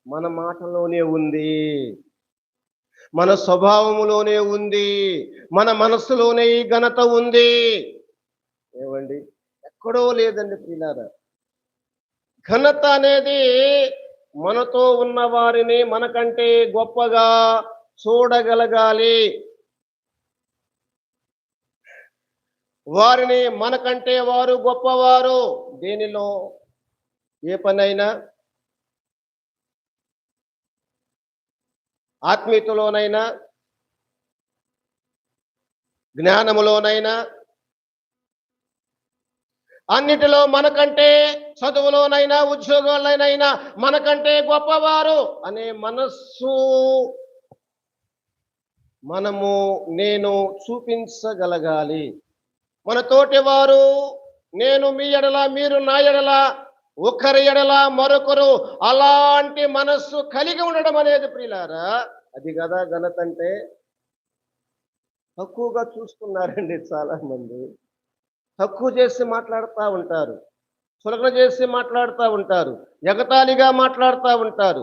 మన మాటలోనే ఉంది. మన స్వభావములోనే ఉంది. మన మనస్సులోనే ఈ ఘనత ఉంది. ఏవండి? ఎక్కడో లేదండి ప్రియులారా. ఘనత అనేది మనతో ఉన్న వారిని మనకంటే గొప్పగా చూడగలగాలి. వారిని మనకంటే వారు గొప్పవారు. దేనిలో? ఏ పనైనా, ఆత్మీయతలోనైనా, జ్ఞానములోనైనా, అన్నిటిలో మనకంటే, చదువులోనైనా, ఉద్యోగాల్లోనైనా మనకంటే గొప్పవారు అనే మనస్సు నేను చూపించగలగాలి. మన తోటివారు, నేను మీ ఎడల, మీరు నా ఎడల, ఒకరి ఎడల మరొకరు అలాంటి మనస్సు కలిగి ఉండడం అనేది ప్రియులారా, అది కదా ఘనత అంటే. తక్కువగా చూస్తున్నారండి చాలా మంది. తక్కువ చేసి మాట్లాడుతూ ఉంటారు. చులకన చేసి మాట్లాడుతూ ఉంటారు. ఎగతాళిగా మాట్లాడుతూ ఉంటారు.